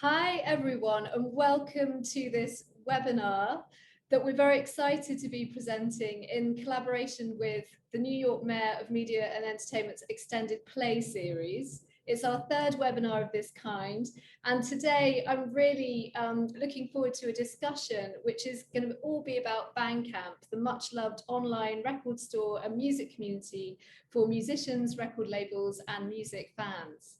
Hi everyone, and welcome to this webinar that we're very excited to be presenting in collaboration with the New York Mayor of Media and Entertainment's Extended Play series. It's our third webinar of this kind, and today I'm really looking forward to a discussion which is going to all be about Bandcamp, the much loved online record store and music community for musicians, record labels and music fans.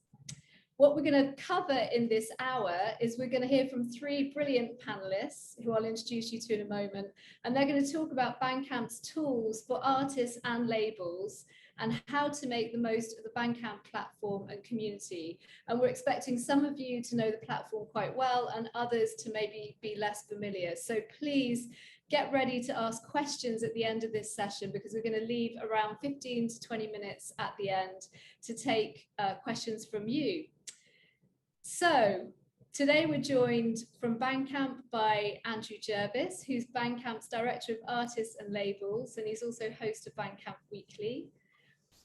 What we're going to cover in this hour is we're going to hear from three brilliant panelists who I'll introduce you to in a moment, and they're going to talk about Bandcamp's tools for artists and labels and how to make the most of the Bandcamp platform and community. And we're expecting some of you to know the platform quite well and others to maybe be less familiar. So please get ready to ask questions at the end of this session, because we're going to leave around 15 to 20 minutes at the end to take questions from you. So today we're joined from Bandcamp by Andrew Jervis, who's Bandcamp's Director of Artists and Labels, and he's also host of Bandcamp Weekly.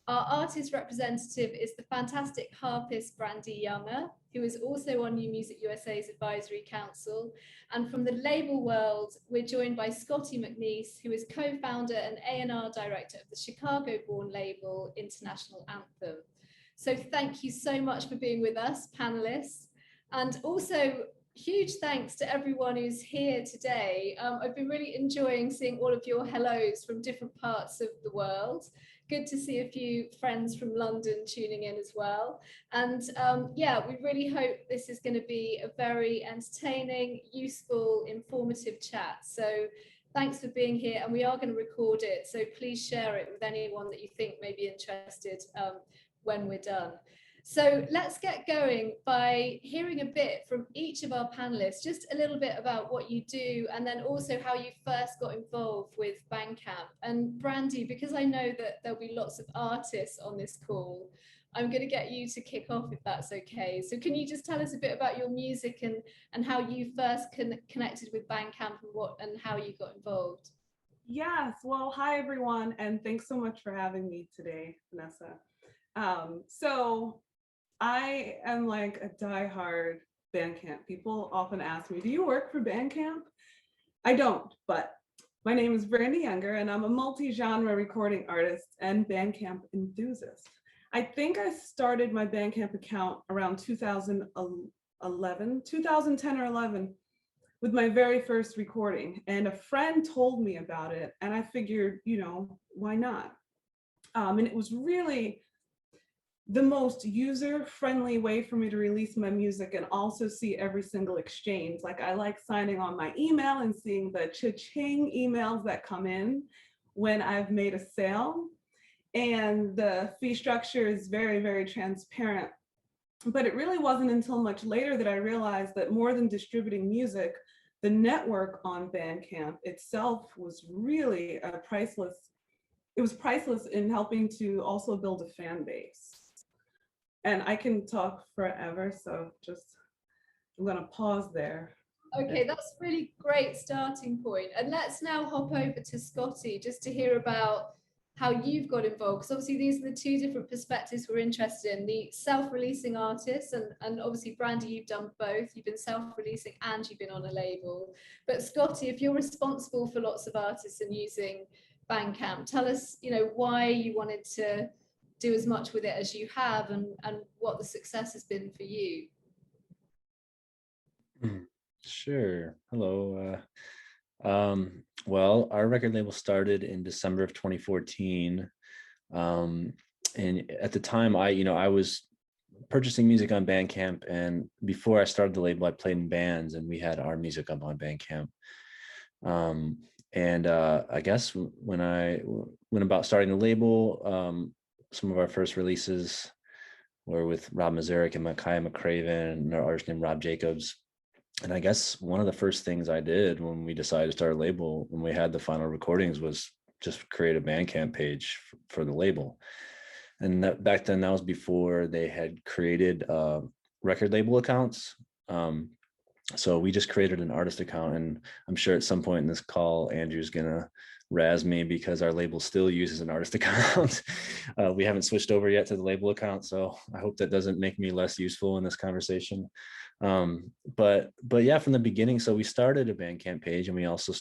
Our artist representative is the fantastic harpist Brandee Younger, who is also on New Music USA's Advisory Council. And from the label world, we're joined by Scottie McNiece, who is co-founder and A&R director of the Chicago-born label International Anthem. So thank you so much for being with us, panelists. And also huge thanks to everyone who's here today. I've been really enjoying seeing all of your hellos from different parts of the world. Good to see a few friends from London tuning in as well. And yeah, we really hope this is going to be a very entertaining, useful, informative chat. So thanks for being here, and we are going to record it. So please share it with anyone that you think may be interested when we're done. So let's get going by hearing a bit from each of our panelists, just a little bit about what you do, and then also how you first got involved with Bandcamp. And Brandi, because I know that there'll be lots of artists on this call, I'm going to get you to kick off if that's okay. So can you just tell us a bit about your music and how you first connected with Bandcamp and how you got involved? Yes, well, hi everyone, and thanks so much for having me today, Vanessa. So I am like a diehard Bandcamp. People often ask me, do you work for Bandcamp? I don't, but my name is Brandee Younger, and I'm a multi-genre recording artist and Bandcamp enthusiast. I think I started my Bandcamp account around 2010 or 11, with my very first recording. And a friend told me about it, and I figured, you know, why not? And it was really the most user-friendly way for me to release my music and also see every single exchange. Like, I like signing on my email and seeing the cha-ching emails that come in when I've made a sale. And the fee structure is very, very transparent. But it really wasn't until much later that I realized that more than distributing music, the network on Bandcamp itself was really priceless. It was priceless in helping to also build a fan base. And I can talk forever, so I'm gonna pause there. Okay, that's a really great starting point. And let's now hop over to Scotty just to hear about how you've got involved, because obviously these are the two different perspectives we're interested in, the self-releasing artists, and obviously Brandi, you've done both. You've been self-releasing and you've been on a label. But Scotty, if you're responsible for lots of artists and using Bandcamp, tell us, you know, why you wanted to do as much with it as you have, and what the success has been for you. Sure. Hello. Well, our record label started in December of 2014. And at the time I was purchasing music on Bandcamp, and before I started the label, I played in bands and we had our music up on Bandcamp. I guess when I went about starting the label, some of our first releases were with Rob Mazurek and Micaiah McCraven and an artist named Rob Jacobs. And I guess one of the first things I did when we decided to start a label, when we had the final recordings, was just create a Bandcamp page for the label. And back then, that was before they had created record label accounts. So we just created an artist account, and I'm sure at some point in this call, Andrew's gonna razz me because our label still uses an artist account. We haven't switched over yet to the label account, so I hope that doesn't make me less useful in this conversation. But yeah, from the beginning, so we started a Bandcamp page, and we also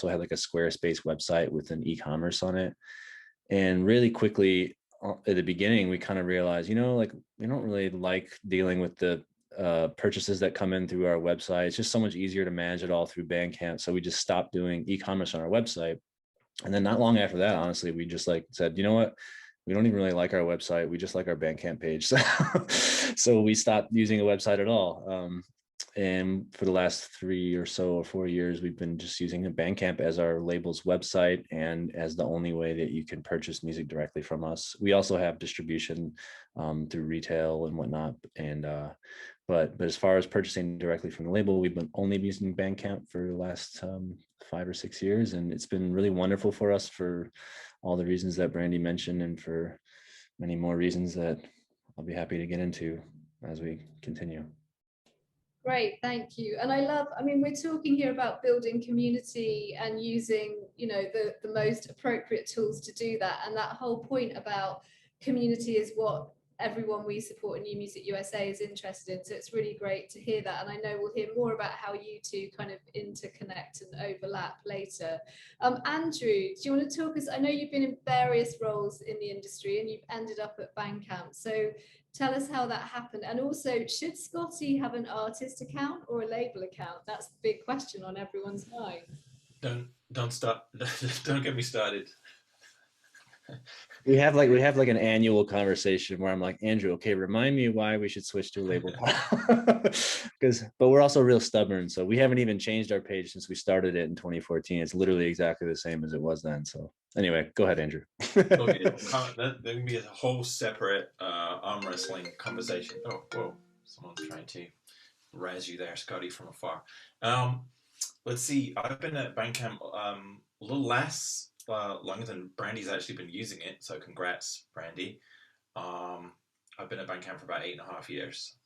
had like a Squarespace website with an e-commerce on it. And really quickly at the beginning, we kind of realized, like we don't really like dealing with the purchases that come in through our website. It's just so much easier to manage it all through Bandcamp. So we just stopped doing e-commerce on our website. And then not long after that, honestly, we just said, you know what? We don't even really like our website. We just like our Bandcamp page. So we stopped using a website at all. And for the last 3 or 4 years, we've been just using a Bandcamp as our label's website and as the only way that you can purchase music directly from us. We also have distribution through retail and whatnot. And but as far as purchasing directly from the label, we've been only using Bandcamp for the last 5 or 6 years, and it's been really wonderful for us for all the reasons that Brandi mentioned, and for many more reasons that I'll be happy to get into as we continue. Great, thank you. And I mean, we're talking here about building community and using, the most appropriate tools to do that. And that whole point about community is what everyone we support in New Music USA is interested in. So it's really great to hear that. And I know we'll hear more about how you two kind of interconnect and overlap later. Andrew, do you want to talk us? I know you've been in various roles in the industry and you've ended up at Bandcamp. So tell us how that happened. And also, should Scotty have an artist account or a label account? That's the big question on everyone's mind. Don't start. Don't get me started. We have like an annual conversation where I'm like, Andrew, okay, remind me why we should switch to a label. But we're also real stubborn. So we haven't even changed our page since we started it in 2014. It's literally exactly the same as it was then. So anyway, go ahead, Andrew. Okay, there can be a whole separate arm wrestling conversation. Oh, whoa, someone's trying to razz you there, Scotty, from afar. Let's see. I've been at Bandcamp a little less longer than Brandi's actually been using it, so congrats, Brandee. I've been at Bandcamp for about 8.5 years.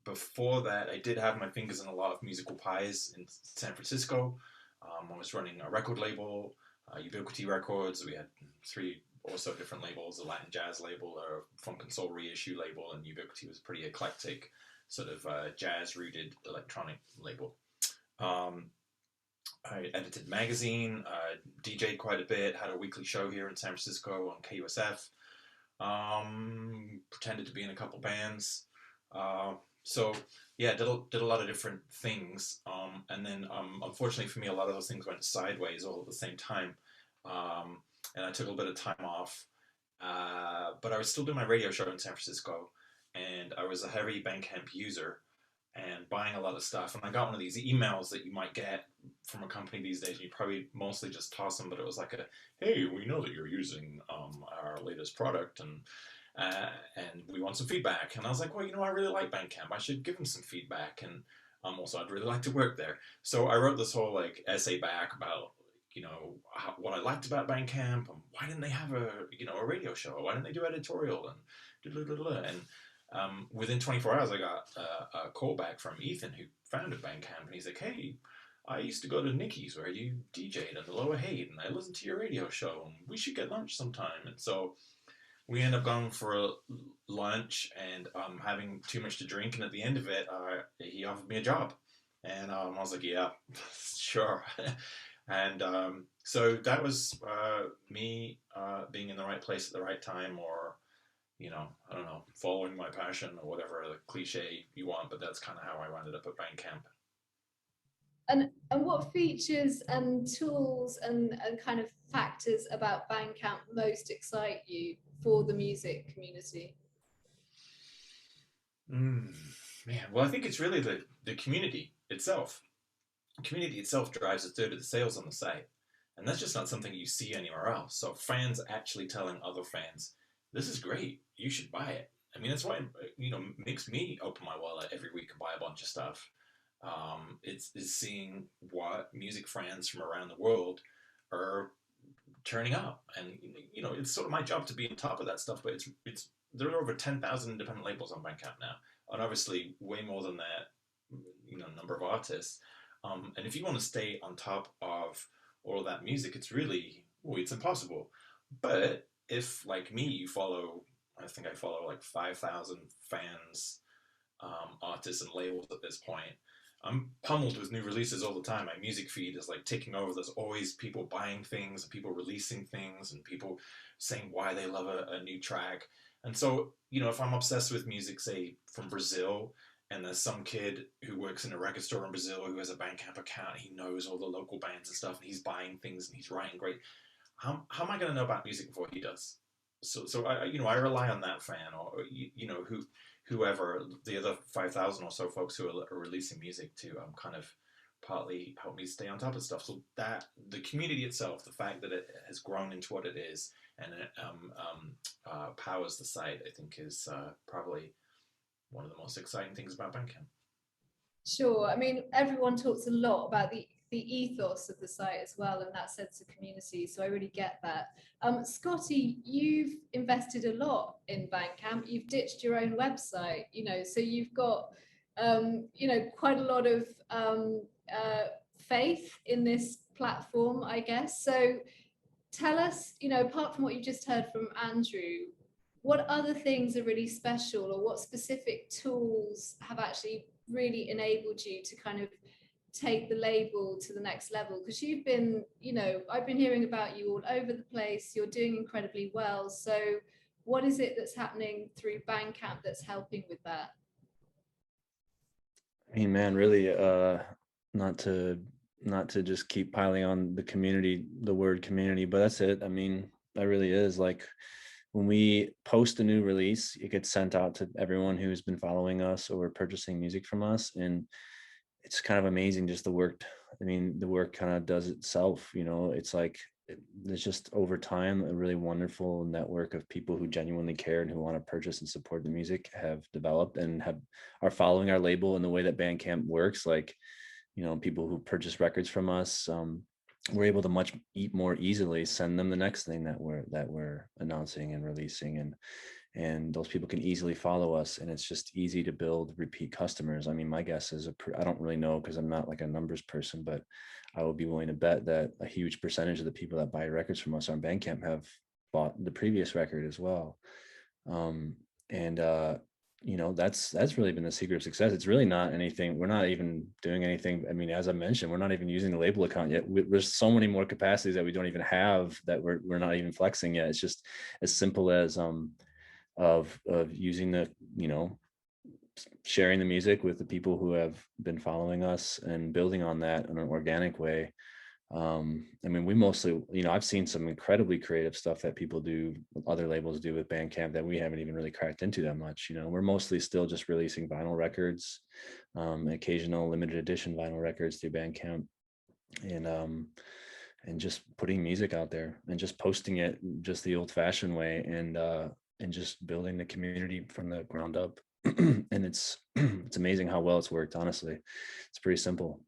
Before that, I did have my fingers in a lot of musical pies in San Francisco. I was running a record label, Ubiquity Records. We had 3 or so different labels: a Latin jazz label, a funk and soul reissue label, and Ubiquity was a pretty eclectic, sort of jazz-rooted electronic label. I edited magazine, DJ'd quite a bit, had a weekly show here in San Francisco on KUSF, pretended to be in a couple bands. So yeah, did a lot of different things. And then unfortunately for me, a lot of those things went sideways all at the same time. And I took a little bit of time off. But I was still doing my radio show in San Francisco, and I was a heavy Bandcamp user and buying a lot of stuff. And I got one of these emails that you might get from a company these days, and you probably mostly just toss them, but it was like hey, we know that you're using our latest product, and we want some feedback. And I was like, well, I really like Bandcamp. I should give them some feedback. And also, I'd really like to work there. So I wrote this whole essay back about, what I liked about Bandcamp, and why didn't they have a radio show? Why didn't they do Editorial? And within 24 hours, I got a call back from Ethan, who founded Bandcamp, and he's like, hey, I used to go to Nikki's where you DJ'd in the Lower Haight, and I listened to your radio show, and we should get lunch sometime. And so we ended up going for a lunch and having too much to drink, and at the end of it, he offered me a job. And I was like, yeah, sure. And so that was me being in the right place at the right time, or I don't know, following my passion, or whatever the cliche you want, but that's kind of how I ended up at Bandcamp. And what features and tools and kind of factors about Bandcamp most excite you for the music community? Man, well, I think it's really the community itself. The community itself drives 1/3 of the sales on the site, and that's just not something you see anywhere else. So fans actually telling other fans, this is great, you should buy it. I mean, that's why it makes me open my wallet every week and buy a bunch of stuff. It's seeing what music fans from around the world are turning up, and it's sort of my job to be on top of that stuff. But it's there are over 10,000 independent labels on Bandcamp now, and obviously way more than that, number of artists. And if you want to stay on top of all of that music, it's impossible. But if, like me, I think I follow like 5,000 fans, artists and labels at this point. I'm pummeled with new releases all the time. My music feed is like ticking over. There's always people buying things, and people releasing things, and people saying why they love a new track. And so, if I'm obsessed with music, say from Brazil, and there's some kid who works in a record store in Brazil who has a Bandcamp account, he knows all the local bands and stuff, and he's buying things and he's writing great. How am I going to know about music before he does? So I rely on that fan, or whoever the other 5,000 or so folks who are releasing music to kind of partly help me stay on top of stuff. So that the community itself, the fact that it has grown into what it is, and it powers the site, I think is probably one of the most exciting things about Bandcamp. Sure. I mean, everyone talks a lot about the ethos of the site as well, and that sense of community. So I really get that. Scotty, you've invested a lot in Bandcamp. You've ditched your own website, so you've got, quite a lot of faith in this platform, I guess. So tell us, apart from what you just heard from Andrew, what other things are really special, or what specific tools have actually really enabled you to kind of take the label to the next level? Because you've been, I've been hearing about you all over the place. You're doing incredibly well. So what is it that's happening through Bandcamp that's helping with that? I mean, man, really, not to just keep piling on the community, the word community, but that's it. I mean, that really is like, when we post a new release, it gets sent out to everyone who's been following us or purchasing music from us. And it's kind of amazing just the work. I mean, the work kind of does itself, it's like, it's just over time, a really wonderful network of people who genuinely care and who want to purchase and support the music have developed and are following our label in the way that Bandcamp works. Like, people who purchase records from us, we're able to more easily send them the next thing that we're announcing and releasing, and those people can easily follow us, and it's just easy to build repeat customers. I mean, my guess is I don't really know because I'm not like a numbers person, but I would be willing to bet that a huge percentage of the people that buy records from us on Bandcamp have bought the previous record as well. That's really been the secret of success. It's really not anything. We're not even doing anything. I mean, as I mentioned, we're not even using the label account yet. There's so many more capacities that we don't even have, that we're not even flexing yet. It's just as simple as of using the, sharing the music with the people who have been following us and building on that in an organic way. I mean, we mostly, I've seen some incredibly creative stuff that people do, other labels do with Bandcamp that we haven't even really cracked into that much. We're mostly still just releasing vinyl records, occasional limited edition vinyl records through Bandcamp, and just putting music out there and just posting it just the old fashioned way, and just building the community from the ground up. And it's amazing how well it's worked. Honestly, it's pretty simple.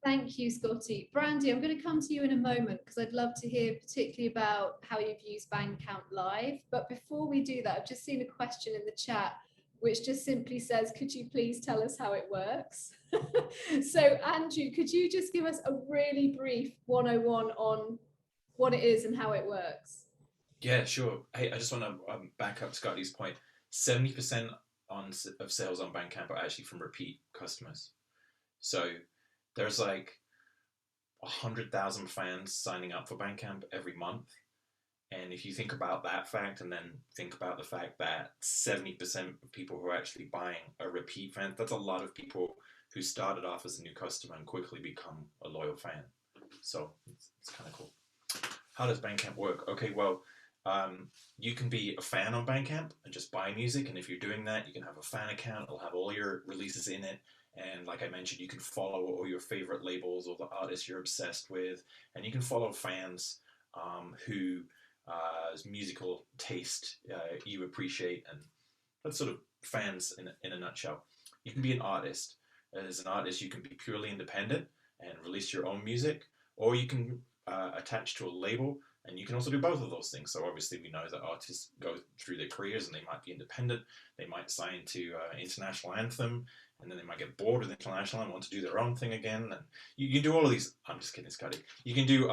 Thank you, Scotty. Brandi, I'm going to come to you in a moment because I'd love to hear particularly about how you've used Bandcamp Live. But before we do that, I've just seen a question in the chat which just simply says, could you please tell us how it works? So Andrew, could you just give us a really brief 101 on what it is and how it works? Yeah, sure. Hey, I just want to back up Scotty's point. 70% of sales on Bandcamp are actually from repeat customers. So there's like 100,000 fans signing up for Bandcamp every month. And if you think about that fact, and then think about the fact that 70% of people who are actually buying are repeat fans, that's a lot of people who started off as a new customer and quickly become a loyal fan. So it's kind of cool. How does Bandcamp work? Okay, well, you can be a fan on Bandcamp and just buy music. And if you're doing that, you can have a fan account. It'll have all your releases in it. And like I mentioned, you can follow all your favorite labels or the artists you're obsessed with. And you can follow fans whose musical taste you appreciate. And that's sort of fans in a nutshell. You can be an artist. As an artist, you can be purely independent and release your own music, or you can attach to a label And you can also do both of those things. So obviously we know that artists go through their careers and they might be independent. They might sign to International Anthem, and then they might get bored with International and want to do their own thing again. And you can do all of these. I'm just kidding, Scotty. You can do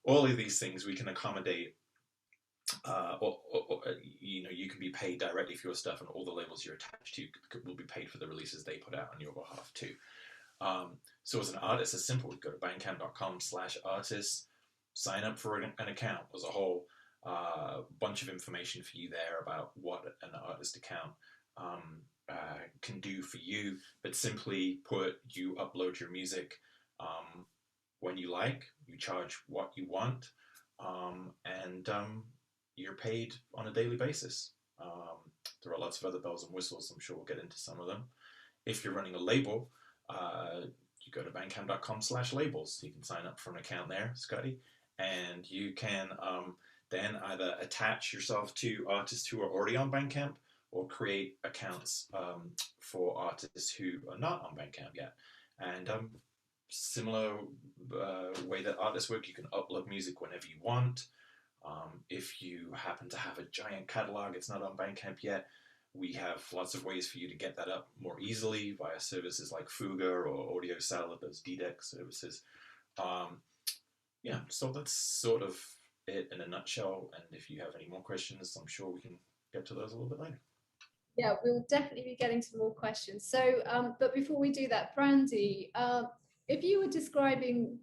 all of these things. We can accommodate. You can be paid directly for your stuff, and all the labels you're attached to will be paid for the releases they put out on your behalf too. So as an artist, it's simple. You go to bandcamp.com/artists, sign up for an account. There's a whole bunch of information for you there about what an artist account can do for you. But simply put, you upload your music when you like, you charge what you want, and you're paid on a daily basis. There are lots of other bells and whistles. I'm sure we'll get into some of them. If you're running a label, you go to bandcamp.com/labels. You can sign up for an account there, Scotty, and you can then either attach yourself to artists who are already on Bandcamp or create accounts for artists who are not on Bandcamp yet. And similar way that artists work, you can upload music whenever you want. If you happen to have a giant catalog, it's not on Bandcamp yet, we have lots of ways for you to get that up more easily via services like Fuga or Audio Salad, those DDEC services. So that's sort of it in a nutshell. And if you have any more questions, I'm sure we can get to those a little bit later. Yeah, we'll definitely be getting some more questions. So, but before we do that, Brandi, if you were describing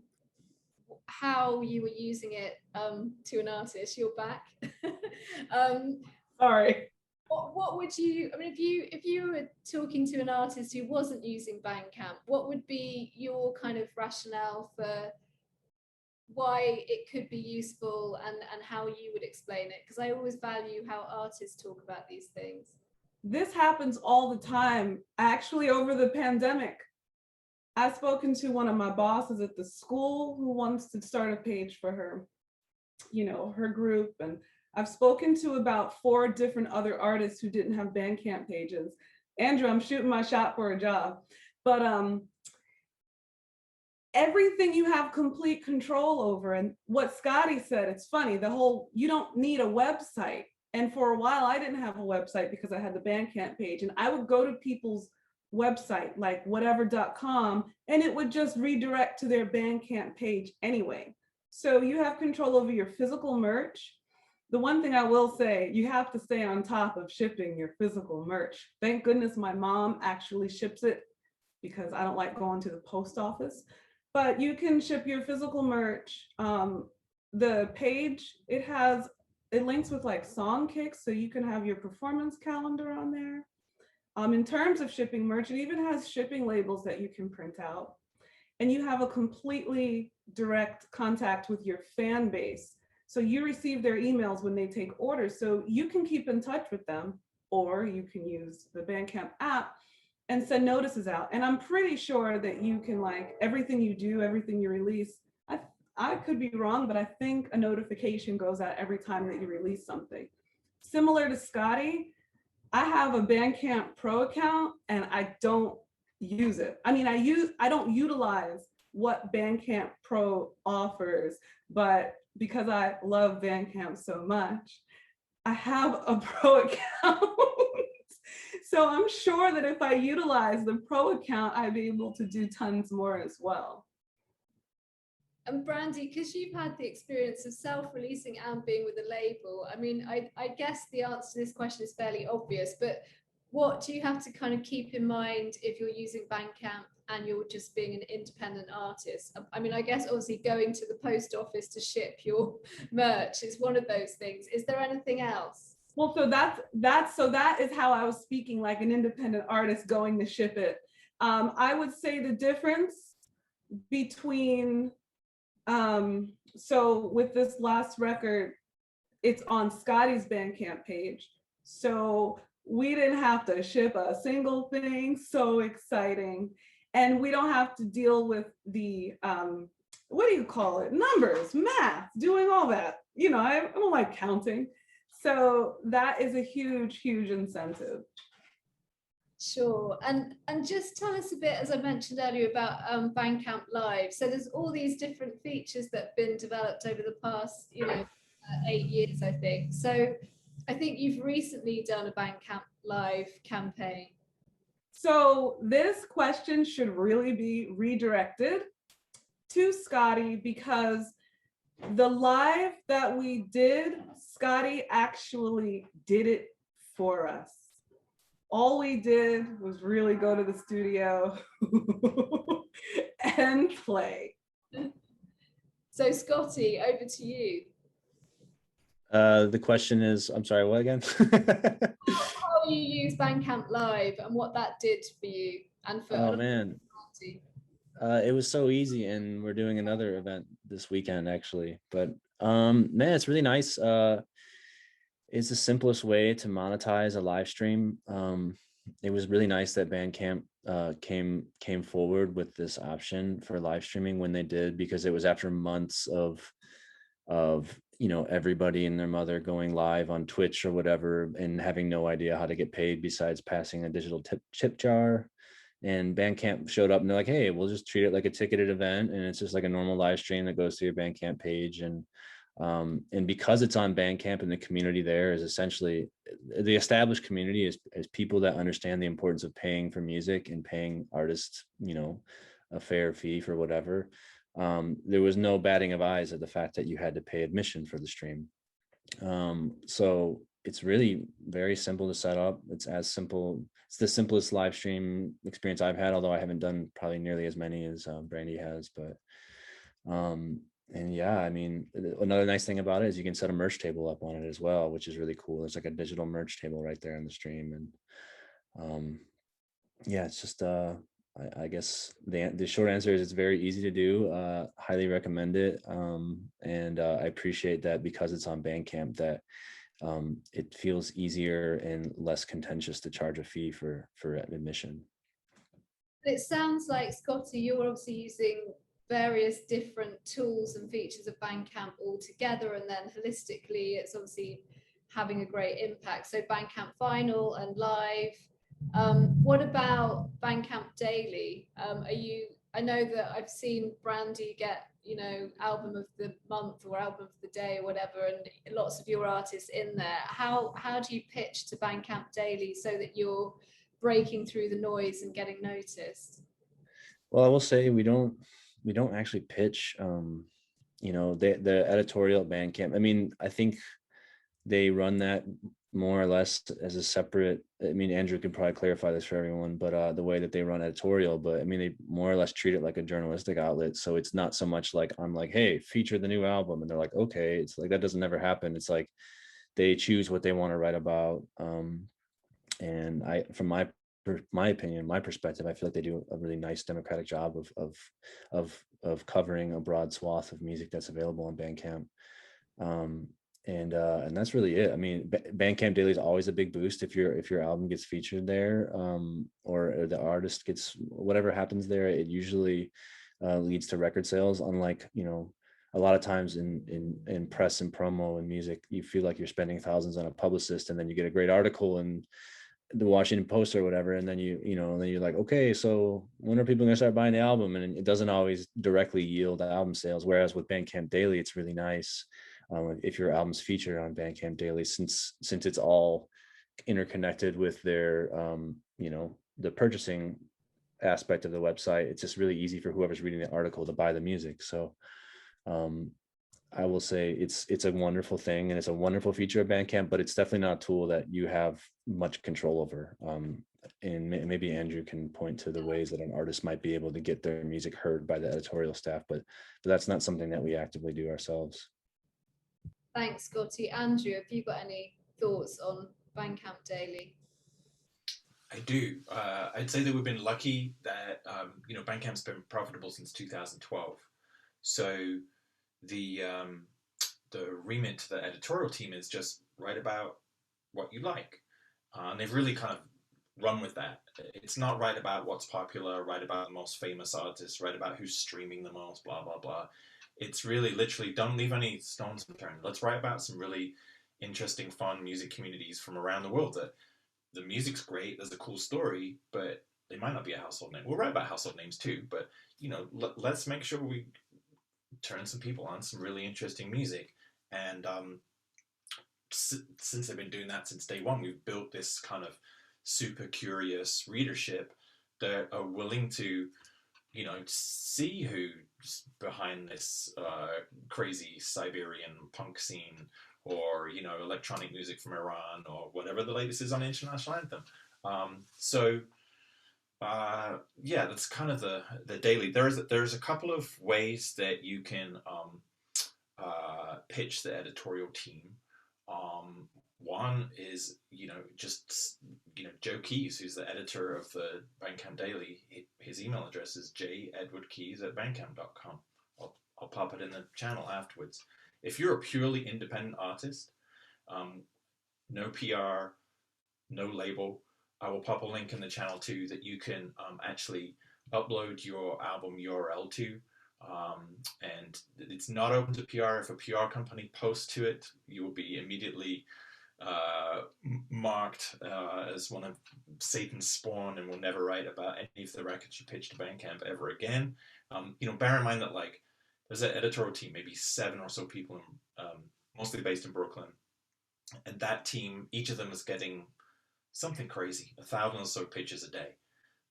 how you were using it to an artist, you're back. Sorry. What would you, I mean, if you were talking to an artist who wasn't using Bandcamp, what would be your kind of rationale for why it could be useful and how you would explain it? Because I always value how artists talk about these things. This happens all the time. Actually, over the pandemic, I've spoken to one of my bosses at the school who wants to start a page for her, her group. And I've spoken to about 4 different other artists who didn't have Bandcamp pages. Andrew, I'm shooting my shot for a job. But everything you have complete control over. And what Scotty said, it's funny, you don't need a website. And for a while, I didn't have a website because I had the Bandcamp page. And I would go to people's website, like whatever.com, and it would just redirect to their Bandcamp page anyway. So you have control over your physical merch. The one thing I will say, you have to stay on top of shipping your physical merch. Thank goodness my mom actually ships it because I don't like going to the post office. But you can ship your physical merch. The page, it links with like song kicks, so you can have your performance calendar on there. In terms of shipping merch, it even has shipping labels that you can print out. And you have a completely direct contact with your fan base. So you receive their emails when they take orders. So you can keep in touch with them, or you can use the Bandcamp app and send notices out. And I'm pretty sure that you can, like, everything you do, everything you release, I could be wrong, but I think a notification goes out every time that you release something. Similar to Scotty, I have a Bandcamp Pro account and I don't use it. I mean, I don't utilize what Bandcamp Pro offers, but because I love Bandcamp so much, I have a Pro account. So I'm sure that if I utilize the Pro account, I'd be able to do tons more as well. And Brandi, because you've had the experience of self-releasing and being with a label, I mean, I guess the answer to this question is fairly obvious, but what do you have to kind of keep in mind if you're using Bandcamp and you're just being an independent artist? I mean, I guess obviously going to the post office to ship your merch is one of those things. Is there anything else? Well, so that is how I was speaking like an independent artist going to ship it. I would say the difference between so with this last record, it's on Scotty's Bandcamp page. So we didn't have to ship a single thing. So exciting. And we don't have to deal with the, what do you call it? Numbers, math, doing all that. I don't like counting. So that is a huge, huge incentive. Sure. And just tell us a bit, as I mentioned earlier, about Bandcamp Live. So there's all these different features that have been developed over the past, 8 years, I think. So I think you've recently done a Bandcamp Live campaign. So this question should really be redirected to Scotty, because the live that we did, Scotty actually did it for us. All we did was really go to the studio and play. So Scotty, over to you. The question is, I'm sorry, what again? How you use Bandcamp Live and what that did for you and for Oh man, it was so easy, and we're doing another event this weekend actually. But man, it's really nice. It's the simplest way to monetize a live stream. It was really nice that Bandcamp came forward with this option for live streaming when they did, because it was after months of everybody and their mother going live on Twitch or whatever and having no idea how to get paid besides passing a digital tip jar. And Bandcamp showed up and they're like, hey, we'll just treat it like a ticketed event, and it's just like a normal live stream that goes to your Bandcamp page. And because it's on Bandcamp and the community there is essentially the established community is people that understand the importance of paying for music and paying artists, a fair fee for whatever. There was no batting of eyes at the fact that you had to pay admission for the stream. So it's really very simple to set up. It's the simplest live stream experience I've had, although I haven't done probably nearly as many as Brandi has. But and yeah, I mean, another nice thing about it is you can set a merch table up on it as well, which is really cool. There's like a digital merch table right there in the stream. And yeah, it's just I guess the short answer is it's very easy to do. Highly recommend it. And I appreciate that because it's on Bandcamp that it feels easier and less contentious to charge a fee for admission. It sounds like, Scotty, you're obviously using various different tools and features of Bandcamp all together, and then holistically it's obviously having a great impact. So Bandcamp Vinyl and Live. What about Bandcamp Daily? I know that I've seen Brandi get, album of the month or album of the day or whatever, and lots of your artists in there. How do you pitch to Bandcamp Daily so that you're breaking through the noise and getting noticed? Well, I will say we don't actually pitch. The editorial at Bandcamp. I mean, I think they run that more or less as a separate. I mean, Andrew could probably clarify this for everyone, but the way that they run Editorial, but I mean, they more or less treat it like a journalistic outlet. So it's not so much like I'm like, hey, feature the new album, and they're like, okay. It's like that doesn't ever happen. It's like they choose what they want to write about. And from my opinion, my perspective, I feel like they do a really nice democratic job of covering a broad swath of music that's available on Bandcamp. And that's really it. I mean, Bandcamp Daily is always a big boost if your album gets featured there, or the artist gets whatever happens there. It usually leads to record sales. Unlike a lot of times in press and promo and music, you feel like you're spending thousands on a publicist, and then you get a great article and the Washington Post or whatever, and then you're like, okay, so when are people gonna start buying the album? And it doesn't always directly yield album sales. Whereas with Bandcamp Daily, it's really nice if your album's featured on Bandcamp Daily, since it's all interconnected with their the purchasing aspect of the website. It's just really easy for whoever's reading the article to buy the music. So I will say it's a wonderful thing, and it's a wonderful feature of Bandcamp, but it's definitely not a tool that you have much control over. And maybe Andrew can point to the ways that an artist might be able to get their music heard by the editorial staff, but that's not something that we actively do ourselves. Thanks, Scotty. Andrew, have you got any thoughts on Bandcamp Daily? I do. I'd say that we've been lucky that Bandcamp's been profitable since 2012. So the remit to the editorial team is just write about what you like, and they've really kind of run with that. It's not write about what's popular, write about the most famous artists, write about who's streaming the most, blah blah blah. It's really literally don't leave any stones unturned. Let's write about some really interesting, fun music communities from around the world that the music's great, there's a cool story, but they might not be a household name. We'll write about household names too, but let's make sure we turn some people on some really interesting music. And since they've been doing that since day one, we've built this kind of super curious readership that are willing to see who's behind this crazy Siberian punk scene, or electronic music from Iran, or whatever the latest is on International Anthem. That's kind of the daily. There's a couple of ways that you can pitch the editorial team. One is Joe Keys, who's the editor of the Bandcamp Daily. His email address is j.edwardkeys@bandcamp.com. I'll pop it in the channel afterwards. If you're a purely independent artist, no PR, no label, I will pop a link in the channel too that you can actually upload your album URL to. And it's not open to PR. If a PR company posts to it, you will be immediately marked as one of Satan's spawn, and will never write about any of the records you pitch to Bandcamp ever again. Bear in mind that there's an editorial team, maybe 7 or so people, mostly based in Brooklyn, and that team, each of them is getting something crazy, 1,000 or so pitches a day.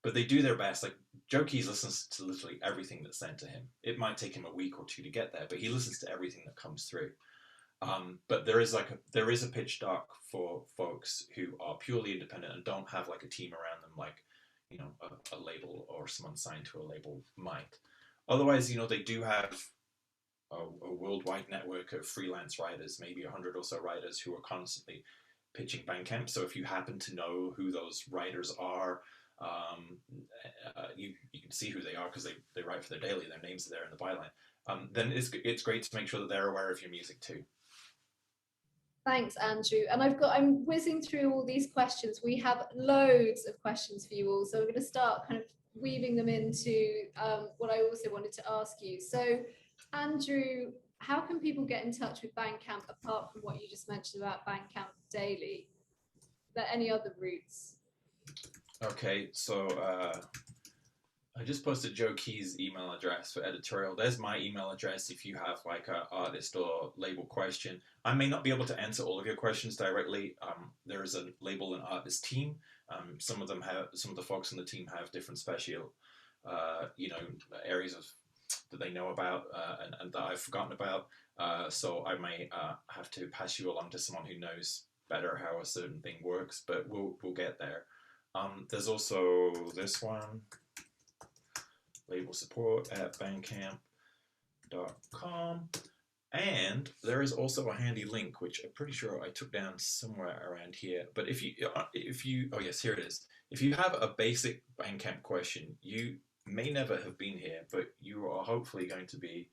But they do their best. Like Joe Keys listens to literally everything that's sent to him. It might take him a week or 2 to get there, but he listens to everything that comes through. But there is a pitch doc for folks who are purely independent and don't have a team around them, a label or someone signed to a label might. Otherwise, they do have a worldwide network of freelance writers, maybe 100 or so writers who are constantly pitching Bandcamp. So if you happen to know who those writers are, you can see who they are because they write for their daily. Their names are there in the byline. Then it's great to make sure that they're aware of your music too. Thanks, Andrew. And I'm whizzing through all these questions. We have loads of questions for you all, so we're going to start kind of weaving them into what I also wanted to ask you. So, Andrew, how can people get in touch with Bandcamp apart from what you just mentioned about Bandcamp Daily? Are there any other routes? Okay, so I just posted Joe Keys' email address for Editorial. There's my email address if you have a artist or label question. I may not be able to answer all of your questions directly. There is a label and artist team. Some of the folks on the team have different special, areas that they know about and that I've forgotten about. So I may have to pass you along to someone who knows better how a certain thing works, but we'll get there. There's also this one, label support at bandcamp.com. And there is also a handy link, which I'm pretty sure I took down somewhere around here. But if you, oh yes, here it is. If you have a basic Bandcamp question, you may never have been here, but you are hopefully going to be.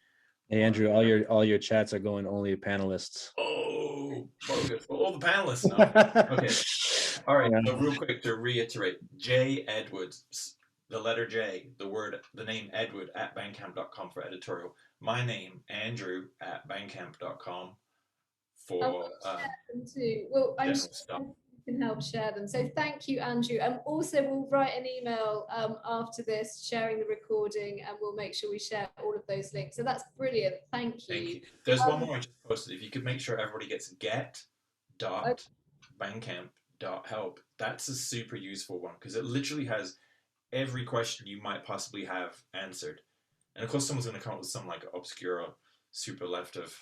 Hey Andrew, all your chats are going only to panelists. Oh, bogus. Well, all the panelists know. Okay. All right. So real quick to reiterate, J Edwards, the letter J, the name Edward at bandcamp.com for Editorial. My name, Andrew at bandcamp.com for them too. Well, I'm sure you can help share them. So thank you, Andrew. And also we'll write an email after this sharing the recording, and we'll make sure we share all of those links. So that's brilliant. Thank you. Thank you. There's one more I just posted. If you could make sure everybody gets get.bandcamp.help. That's a super useful one because it literally has every question you might possibly have answered. And of course, someone's going to come up with some obscure, super left of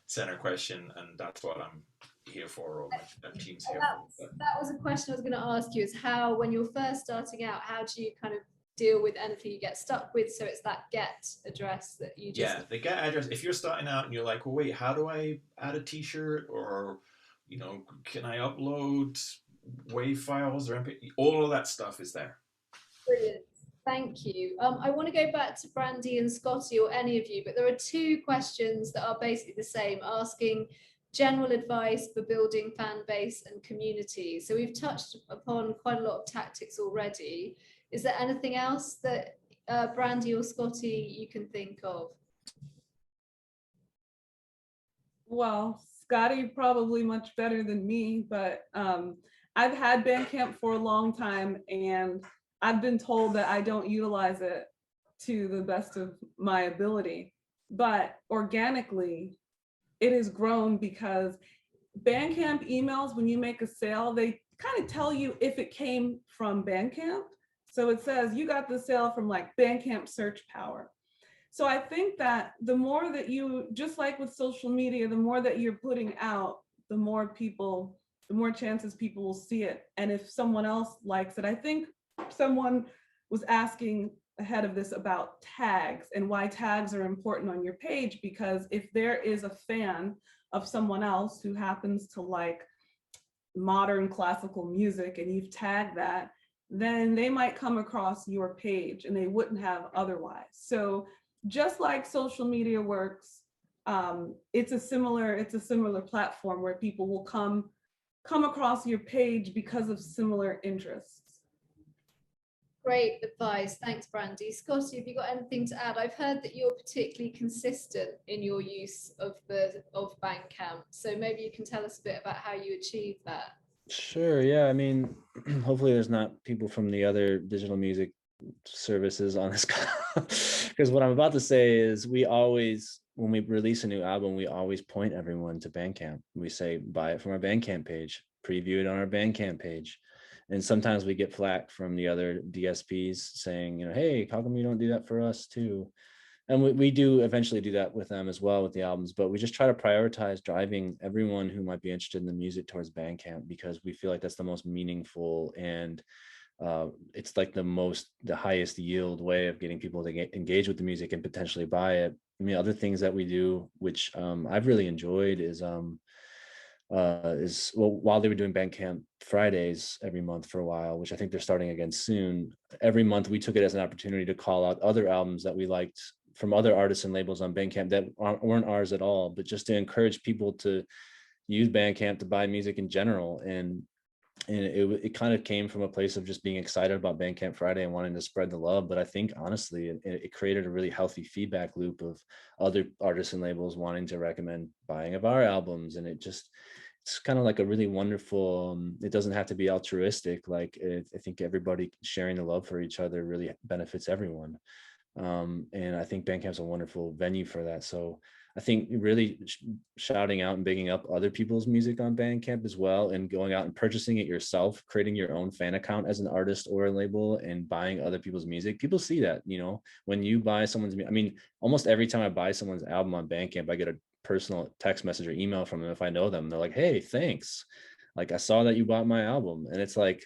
center question, and that's what I'm here for, or my team's here for. That was a question I was going to ask you: is how, when you're first starting out, how do you kind of deal with anything you get stuck with? So it's that get address that you just. Yeah, the get address. If you're starting out and you're like, well, wait, how do I add a T-shirt, or can I upload WAV files or MP? All of that stuff is there. Brilliant. Thank you. I want to go back to Brandi and Scotty, or any of you, but there are 2 questions that are basically the same, asking general advice for building fan base and community. So we've touched upon quite a lot of tactics already. Is there anything else that Brandi or Scotty you can think of? Well, Scotty probably much better than me, but I've had Bandcamp for a long time, and I've been told that I don't utilize it to the best of my ability. But organically, it has grown because Bandcamp emails, when you make a sale, they kind of tell you if it came from Bandcamp. So it says you got the sale from like Bandcamp search power. So I think that the more that you, just like with social media, the more that you're putting out, the more chances people will see it. And if someone else likes it, I think someone was asking ahead of this about tags and why tags are important on your page, because if there is a fan of someone else who happens to like modern classical music and you've tagged that, then they might come across your page and they wouldn't have otherwise. So just like social media works, it's a similar platform where people will come across your page because of similar interests. Great advice. Thanks, Brandi. Scotty, have you got anything to add? I've heard that you're particularly consistent in your use of Bandcamp. So maybe you can tell us a bit about how you achieve that. Sure. Yeah. I mean, hopefully there's not people from the other digital music services on this because what I'm about to say is we always, when we release a new album, we always point everyone to Bandcamp. We say, buy it from our Bandcamp page, preview it on our Bandcamp page. And sometimes we get flack from the other DSPs saying, hey, how come you don't do that for us too? And we do eventually do that with them as well with the albums, but we just try to prioritize driving everyone who might be interested in the music towards Bandcamp, because we feel like that's the most meaningful and it's like the highest yield way of getting people to engage with the music and potentially buy it. I mean, other things that we do, which I've really enjoyed, is while they were doing Bandcamp Fridays every month for a while, which I think they're starting again soon. Every month we took it as an opportunity to call out other albums that we liked from other artists and labels on Bandcamp that weren't ours at all, but just to encourage people to use Bandcamp to buy music in general. And it kind of came from a place of just being excited about Bandcamp Friday and wanting to spread the love. But I think honestly, it created a really healthy feedback loop of other artists and labels wanting to recommend buying of our albums. And it's kind of like a really wonderful, it doesn't have to be altruistic. Like I think everybody sharing the love for each other really benefits everyone. And I think Bandcamp's a wonderful venue for that. So I think really shouting out and bigging up other people's music on Bandcamp as well, and going out and purchasing it yourself, creating your own fan account as an artist or a label and buying other people's music. People see that, when you buy someone's, I mean, almost every time I buy someone's album on Bandcamp, I get a personal text message or email from them if I know them. They're like, hey, thanks. Like, I saw that you bought my album. And it's like,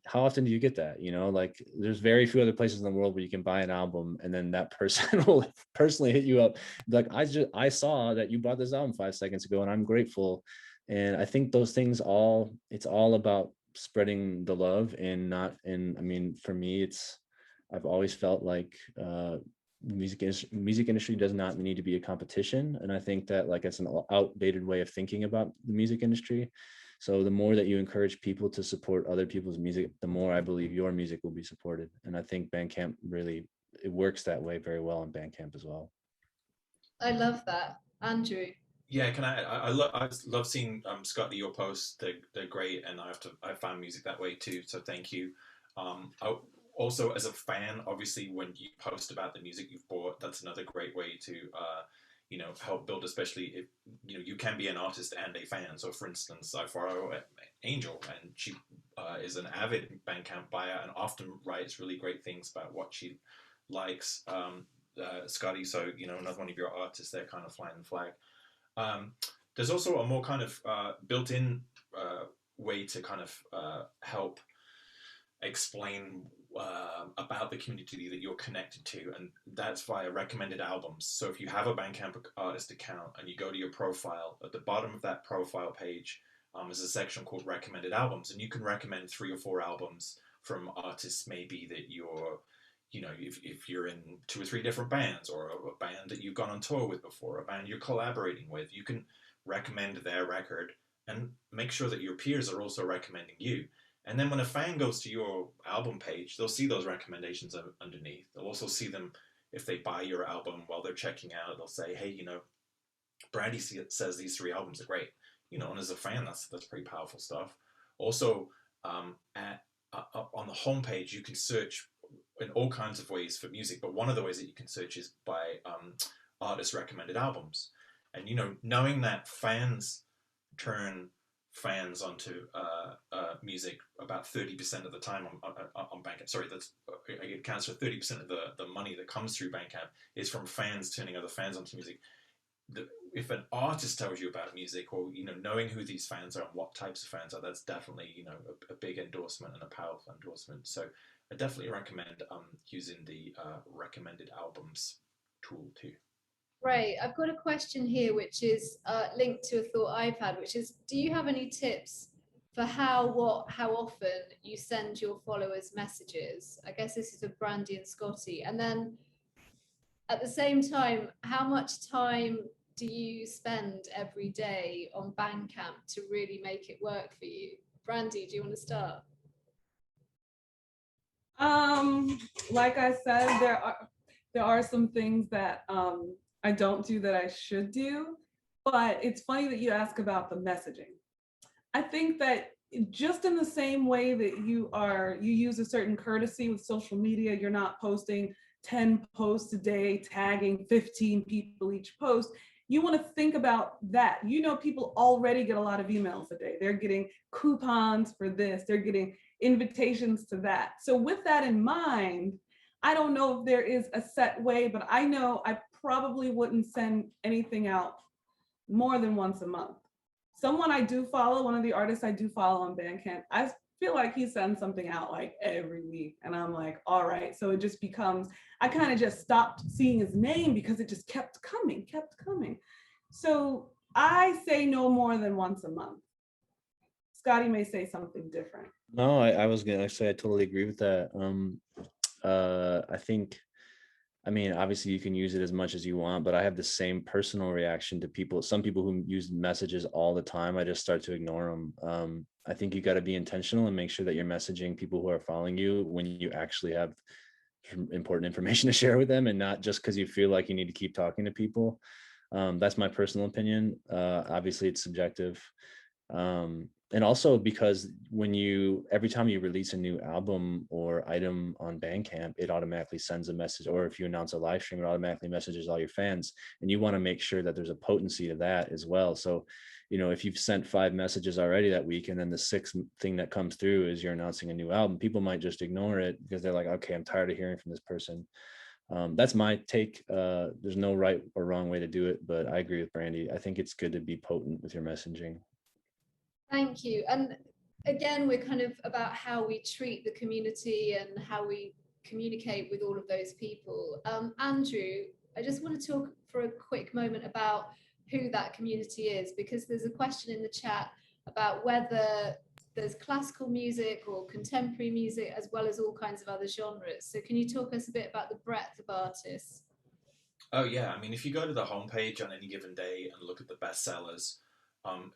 how often do you get that? Like there's very few other places in the world where you can buy an album and then that person will personally hit you up like, I saw that you bought this album 5 seconds ago and I'm grateful. And I think those things it's all about spreading the love and I mean, for me, I've always felt like music industry does not need to be a competition. And I think that like it's an outdated way of thinking about the music industry. So the more that you encourage people to support other people's music, the more I believe your music will be supported. And I think Bandcamp it works that way very well on Bandcamp as well. I love that. Andrew. Yeah, I love seeing Scotty, your posts. They're great, and I found music that way too. So thank you. Also, as a fan, obviously, when you post about the music you've bought, that's another great way to help build, especially if you can be an artist and a fan. So for instance, I follow Angel, and she is an avid Bandcamp buyer and often writes really great things about what she likes. Scotty, so another one of your artists there, kind of flying the flag. There's also a more kind of built-in way to kind of help explain about the community that you're connected to, and that's via recommended albums. So if you have a Bandcamp artist account and you go to your profile, at the bottom of that profile page is a section called recommended albums, and you can recommend 3 or 4 albums from artists maybe that you're if you're in 2 or 3 different bands, or a band that you've gone on tour with before, a band you're collaborating with, you can recommend their record and make sure that your peers are also recommending you. And then when a fan goes to your album page, they'll see those recommendations underneath. They'll also see them if they buy your album while they're checking out. They'll say, hey, Brandi says these 3 albums are great. And as a fan, that's pretty powerful stuff. Also, on the homepage, you can search in all kinds of ways for music, but one of the ways that you can search is by artist recommended albums. And, you know, knowing that fans turn fans onto music about 30% of the time on Bandcamp. Sorry, that's it counts for 30% of the money that comes through Bandcamp is from fans turning other fans onto music. If an artist tells you about music, or, you know, knowing who these fans are and what types of fans are, that's definitely, you know, a big endorsement and a powerful endorsement. So I definitely recommend using the recommended albums tool too. Right, I've got a question here which is linked to a thought I've had, which is, do you have any tips for how often you send your followers messages? I guess this is for Brandi and Scotty. And then at the same time, how much time do you spend every day on Bandcamp to really make it work for you? Brandi, do you want to start? Like I said, there are some things that I don't do that I should do, but it's funny that you ask about the messaging. I think that just in the same way that you use a certain courtesy with social media, you're not posting 10 posts a day, tagging 15 people each post. You want to think about that. You know, people already get a lot of emails a day. They're getting coupons for this, they're getting invitations to that. So with that in mind, I don't know if there is a set way, but I know I probably wouldn't send anything out more than once a month. Someone I do follow, one of the artists I do follow on Bandcamp, I feel like he sends something out like every week. And I'm like, all right. So it just becomes, I kind of just stopped seeing his name because it just kept coming. So I say no more than once a month. Scotty may say something different. No, I was gonna say I totally agree with that. I think, I mean, obviously you can use it as much as you want, but I have the same personal reaction to people. Some people who use messages all the time, I just start to ignore them. I think you got to be intentional and make sure that you're messaging people who are following you when you actually have important information to share with them, and not just because you feel like you need to keep talking to people. That's my personal opinion. Obviously it's subjective. And also because every time you release a new album or item on Bandcamp, it automatically sends a message, or if you announce a live stream, it automatically messages all your fans, and you want to make sure that there's a potency to that as well. So, you know, if you've sent 5 messages already that week, and then the 6th thing that comes through is you're announcing a new album, people might just ignore it because they're like, okay, I'm tired of hearing from this person. That's my take. There's no right or wrong way to do it, but I agree with Brandi. I think it's good to be potent with your messaging. Thank you. And again, we're kind of about how we treat the community and how we communicate with all of those people. Andrew, I just want to talk for a quick moment about who that community is, because there's a question in the chat about whether there's classical music or contemporary music, as well as all kinds of other genres. So can you talk us a bit about the breadth of artists? Oh yeah, I mean, if you go to the homepage on any given day and look at the bestsellers,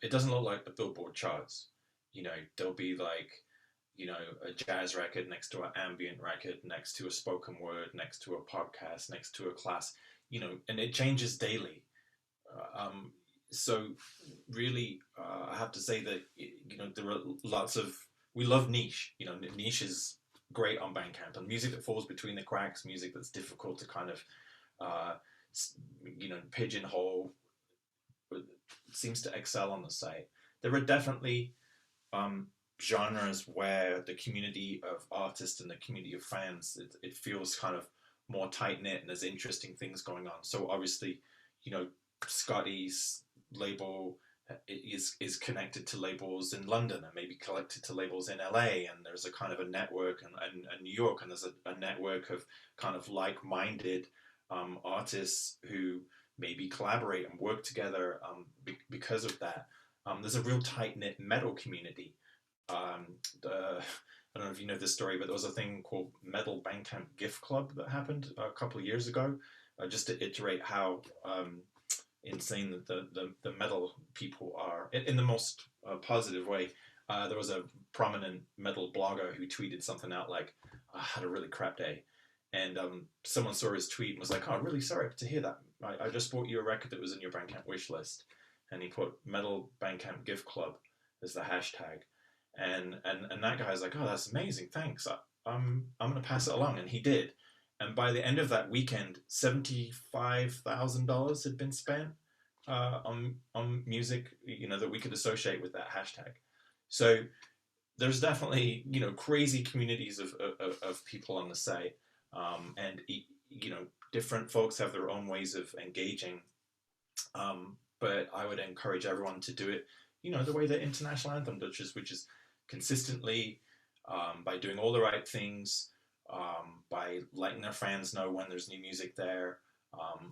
it doesn't look like the Billboard charts. You know, there'll be like, you know, a jazz record next to an ambient record, next to a spoken word, next to a podcast, next to a class, you know, and it changes daily. So really, I have to say that, you know, there are we love niche. You know, niche is great on Bandcamp, and music that falls between the cracks, music that's difficult to kind of, you know, pigeonhole, seems to excel on the site. There are definitely genres where the community of artists and the community of fans, it feels kind of more tight-knit and there's interesting things going on. So obviously, you know, Scotty's label is connected to labels in London and maybe connected to labels in LA, and there's a kind of a network and New York, and there's a network of kind of like-minded artists who maybe collaborate and work together because of that. There's a real tight-knit metal community. I don't know if you know this story, but there was a thing called Metal Bandcamp Gift Club that happened a couple of years ago, just to iterate how insane the metal people are, in the most positive way. There was a prominent metal blogger who tweeted something out like, I had a really crap day. And someone saw his tweet and was like, oh, really sorry to hear that. I just bought you a record that was in your Bandcamp wish list. And he put Metal Bandcamp Gift Club as the hashtag. And that guy's like, oh, that's amazing, thanks. I'm gonna pass it along, and he did. And by the end of that weekend, $75,000 had been spent on music, that we could associate with that hashtag. So there's definitely crazy communities of people on the site, and different folks have their own ways of engaging. But I would encourage everyone to do it, the way that International Anthem does, which is consistently, by doing all the right things, by letting their fans know when there's new music there,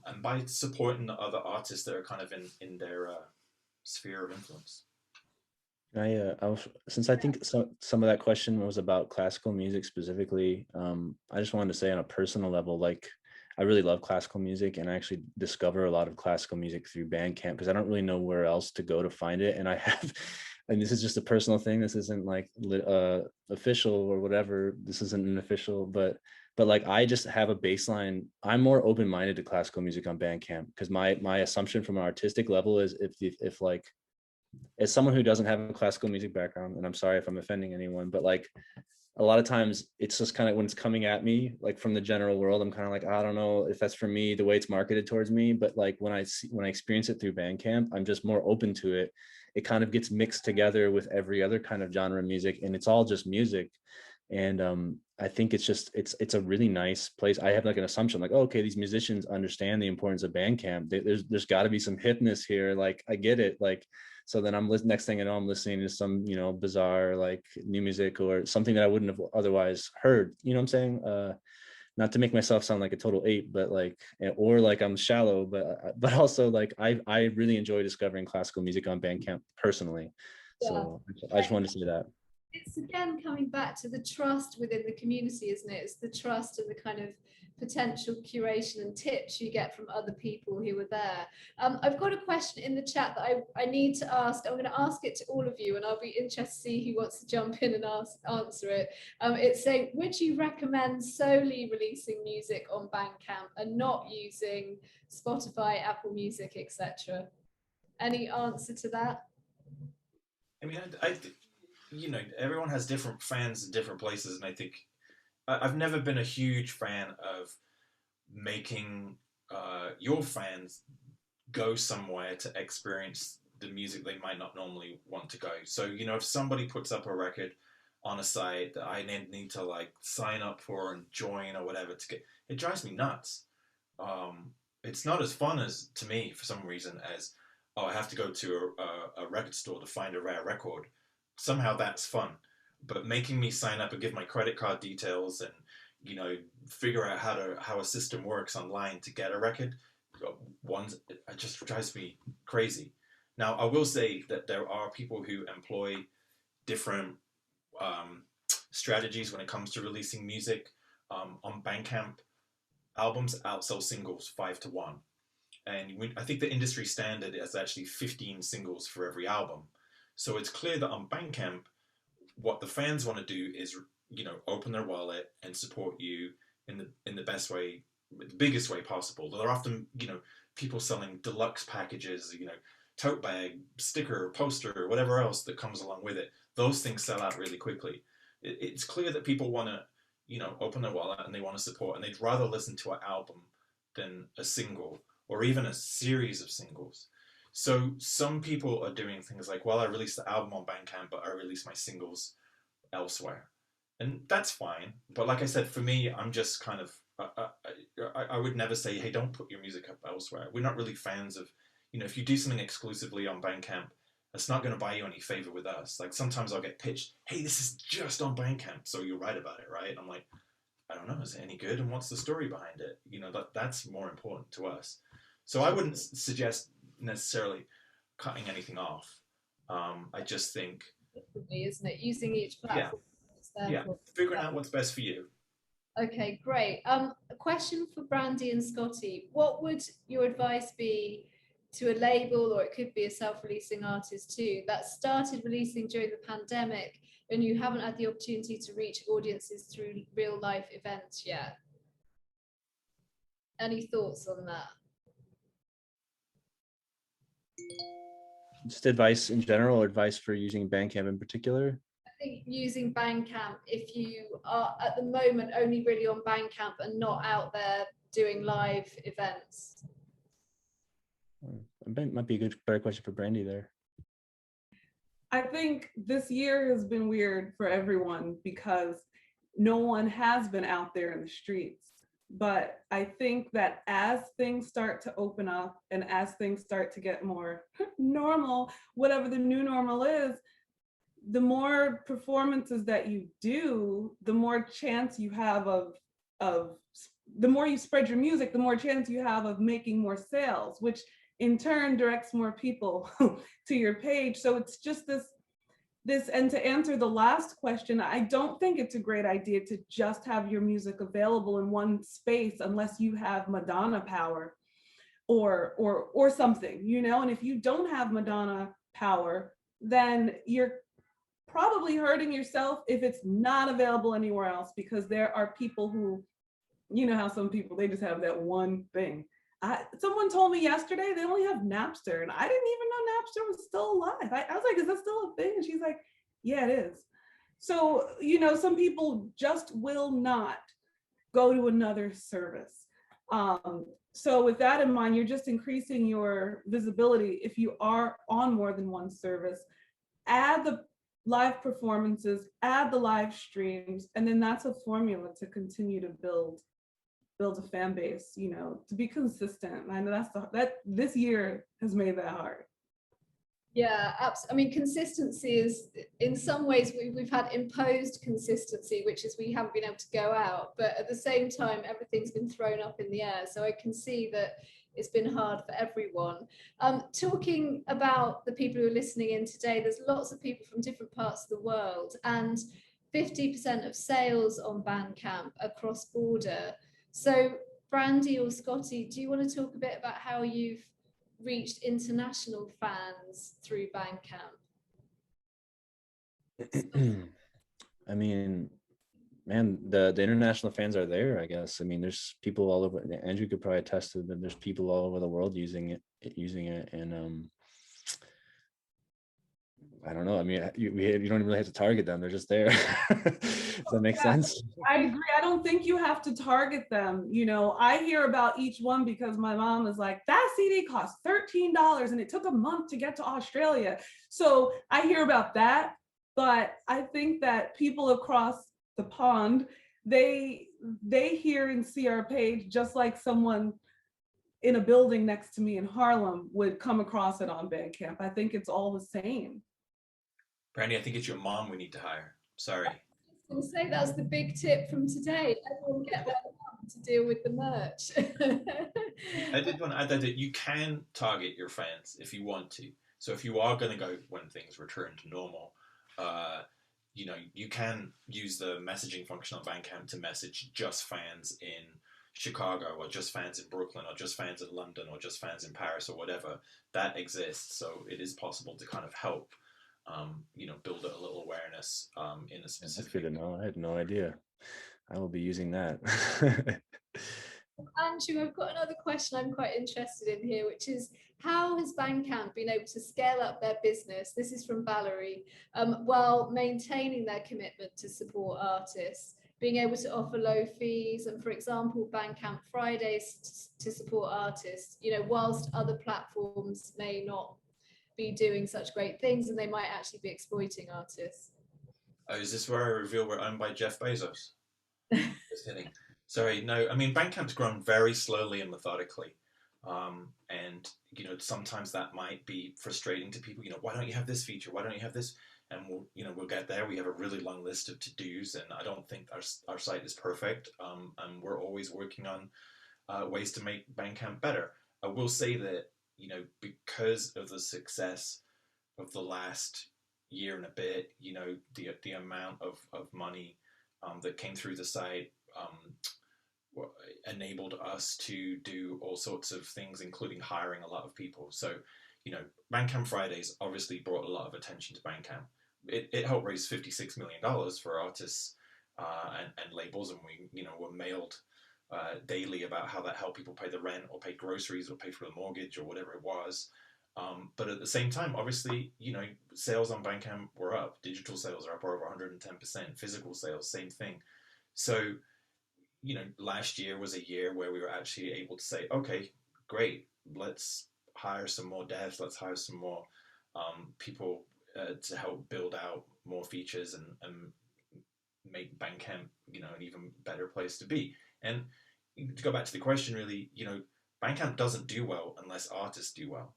and by supporting the other artists that are kind of in their sphere of influence. Since I think some of that question was about classical music specifically, I just wanted to say on a personal level, like, I really love classical music, and I actually discover a lot of classical music through Bandcamp because I don't really know where else to go to find it. And I have, and this is just a personal thing. This isn't like official or whatever. This isn't an official, but like, I just have a baseline. I'm more open-minded to classical music on Bandcamp because my assumption from an artistic level is if like, as someone who doesn't have a classical music background, and I'm sorry if I'm offending anyone, but like, a lot of times it's just kind of when it's coming at me, like from the general world, I'm kind of like, I don't know if that's for me, the way it's marketed towards me. But like when I experience it through Bandcamp, I'm just more open to it. It kind of gets mixed together with every other kind of genre of music, and it's all just music. And I think it's a really nice place. I have like an assumption, like, oh, okay, these musicians understand the importance of Bandcamp. There's got to be some hipness here. Like, I get it. Like, so then next thing I know, I'm listening to some, bizarre like new music or something that I wouldn't have otherwise heard. You know what I'm saying? Not to make myself sound like a total ape, but like, or like I'm shallow, but also like I really enjoy discovering classical music on Bandcamp personally. Yeah. So I just wanted to say that. It's again coming back to the trust within the community, isn't it? It's the trust and the kind of potential curation and tips you get from other people who were there. I've got a question in the chat that I need to ask. I'm going to ask it to all of you, and I'll be interested to see who wants to jump in and answer it. It's saying, would you recommend solely releasing music on Bandcamp and not using Spotify, Apple Music, etc.? Any answer to that? I mean, everyone has different fans in different places, and I think I've never been a huge fan of making your fans go somewhere to experience the music they might not normally want to go. So, if somebody puts up a record on a site that I need to like sign up for and join or whatever to get, it drives me nuts. It's not as fun to me for some reason as, oh, I have to go to a record store to find a rare record. Somehow that's fun, but making me sign up and give my credit card details and figure out how a system works online to get a record, it just drives me crazy. Now, I will say that there are people who employ different strategies when it comes to releasing music. On Bandcamp, albums outsell singles 5-1, and I think the industry standard is actually 15 singles for every album. So it's clear that on Bandcamp, what the fans want to do is, open their wallet and support you in the best way, the biggest way possible. There are often, people selling deluxe packages, tote bag, sticker, poster, whatever else that comes along with it. Those things sell out really quickly. It's clear that people want to, open their wallet and they want to support, and they'd rather listen to an album than a single or even a series of singles. So some people are doing things like, well, I released the album on Bandcamp, but I release my singles elsewhere. And that's fine. But like I said, for me, I'm just kind of, I would never say, hey, don't put your music up elsewhere. We're not really fans of, if you do something exclusively on Bandcamp, that's not going to buy you any favor with us. Like sometimes I'll get pitched, hey, this is just on Bandcamp, so you'll write about it, right? I'm like, I don't know, is it any good? And what's the story behind it? That's more important to us. So I wouldn't suggest necessarily cutting anything off. I just think, isn't it, using each platform? Yeah, figuring out what's best for you. Okay, great. A question for Brandi and Scotty. What would your advice be to a label, or it could be a self-releasing artist too, that started releasing during the pandemic and you haven't had the opportunity to reach audiences through real life events yet? Any thoughts on that? Just advice in general, or advice for using Bandcamp in particular? think using Bandcamp, if you are at the moment only really on Bandcamp and not out there doing live events? It might be a better question for Brandi there. I think this year has been weird for everyone because no one has been out there in the streets. But I think that as things start to open up and as things start to get more normal, whatever the new normal is, the more performances that you do, the more chance you have of the more you spread your music, the more chance you have of making more sales, which in turn directs more people to your page. So it's just this, and to answer the last question, I don't think it's a great idea to just have your music available in one space unless you have Madonna power or something, you know? And if you don't have Madonna power, then you're probably hurting yourself if it's not available anywhere else, because there are people who, you know how some people, they just have that one thing. Someone told me yesterday they only have Napster, and I didn't even know Napster was still alive. I was like, is that still a thing? And she's like, yeah, it is. So, you know, some people just will not go to another service. So with that in mind, you're just increasing your visibility if you are on more than one service. Add the live performances, add the live streams, and then that's a formula to continue to build a fan base, you know, to be consistent. I know that this year has made that hard. Yeah, absolutely. I mean, consistency is, in some ways, we've had imposed consistency, which is we haven't been able to go out, but at the same time, everything's been thrown up in the air. So I can see that it's been hard for everyone. Talking about the people who are listening in today, there's lots of people from different parts of the world, and 50% of sales on Bandcamp are cross-border. So Brandi or Scotty, do you want to talk a bit about how you've reached international fans through Bandcamp? I mean, man, the international fans are there, I guess. I mean, there's people all over. Andrew could probably attest to that. There's people all over the world using it, and I don't know. I mean, you don't really have to target them. They're just there. Does that make sense? I agree. I don't think you have to target them. You know, I hear about each one because my mom is like, that CD cost $13 and it took a month to get to Australia. So I hear about that. But I think that people across the pond, they hear and see our page just like someone in a building next to me in Harlem would come across it on Bandcamp. I think it's all the same. Brandi, I think it's your mom we need to hire. Sorry. I was going to say that's the big tip from today. Everyone get their mom to deal with the merch. I did want to add that you can target your fans if you want to. So if you are going to go when things return to normal, you know, you can use the messaging function on Bandcamp to message just fans in Chicago, or just fans in Brooklyn, or just fans in London, or just fans in Paris, or whatever. That exists. So it is possible to kind of help, you know, build a little awareness in a specific. That's good to know. I had no idea. I will be using that. Andrew, I've got another question I'm quite interested in here, which is, how has Bandcamp been able to scale up their business? This is from Valerie, while maintaining their commitment to support artists, being able to offer low fees, and for example, Bandcamp Fridays to support artists, you know, whilst other platforms may not be doing such great things and they might actually be exploiting artists. Oh, is this where I reveal we're owned by Jeff Bezos? Just kidding. Sorry, no, I mean, Bandcamp's grown very slowly and methodically. And, you know, sometimes that might be frustrating to people. You know, why don't you have this feature? Why don't you have this? And we'll get there. We have a really long list of to-dos, and I don't think our site is perfect. And we're always working on ways to make Bandcamp better. I will say that, you know, because of the success of the last year and a bit, you know, the amount of money that came through the site enabled us to do all sorts of things, including hiring a lot of people. So, you know, Bandcamp Fridays obviously brought a lot of attention to Bandcamp. It helped raise $56 million for artists and labels, and we, you know, were mailed daily about how that helped people pay the rent or pay groceries or pay for the mortgage or whatever it was. But at the same time, obviously, sales on Bandcamp were up. Digital sales are up over 110%. Physical sales, same thing. So, last year was a year where we were actually able to say, okay, great, let's hire some more devs, let's hire some more people to help build out more features and make Bandcamp, an even better place to be. And to go back to the question, really, Bandcamp doesn't do well unless artists do well.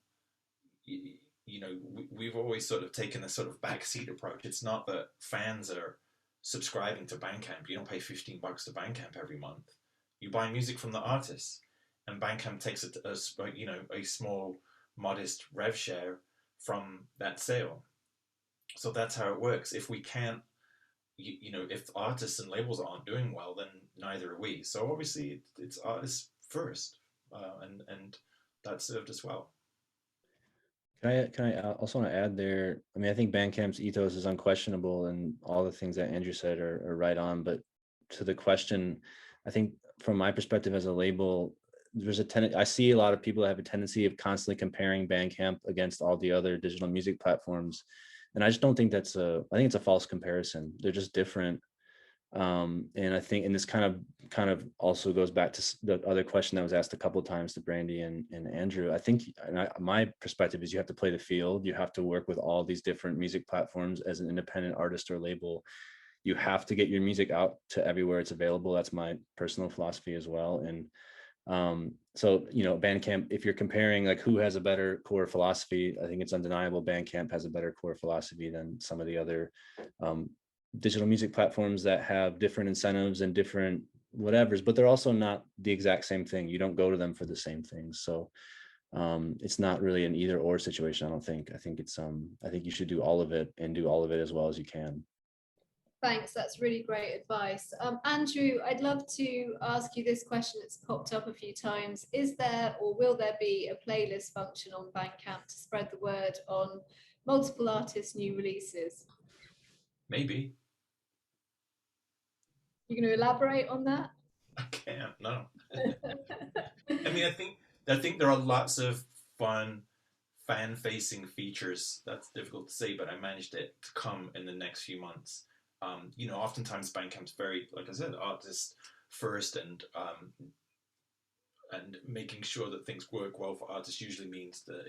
We've always sort of taken a sort of backseat approach. It's not that fans are subscribing to Bandcamp. You don't pay $15 to Bandcamp every month. You buy music from the artists, and Bandcamp takes a small, modest rev share from that sale. So that's how it works. If we can't, if artists and labels aren't doing well, then neither are we. So obviously it's artists first, and that served us well. Can I also want to add there? I mean, I think Bandcamp's ethos is unquestionable, and all the things that Andrew said are right on. But to the question, I think from my perspective as a label, there's I see a lot of people that have a tendency of constantly comparing Bandcamp against all the other digital music platforms, and I just don't think I think it's a false comparison. They're just different. And I think, and this kind of also goes back to the other question that was asked a couple of times to Brandee and Andrew. I think, my perspective is you have to play the field. You have to work with all these different music platforms as an independent artist or label. You have to get your music out to everywhere it's available. That's my personal philosophy as well. And so, Bandcamp, if you're comparing like who has a better core philosophy, I think it's undeniable Bandcamp has a better core philosophy than some of the other digital music platforms that have different incentives and different whatevers, but they're also not the exact same thing. You don't go to them for the same things. So it's not really an either or situation, I don't think. I think I think you should do all of it and do all of it as well as you can. Thanks, that's really great advice. Andrew, I'd love to ask you this question. It's popped up a few times. Is there or will there be a playlist function on Bandcamp to spread the word on multiple artists' new releases? Maybe. You going to elaborate on that? I can't, no. I mean, I think there are lots of fun fan-facing features. That's difficult to say, but I managed it to come in the next few months. Oftentimes Bandcamp's very, like I said, artist first, and making sure that things work well for artists usually means that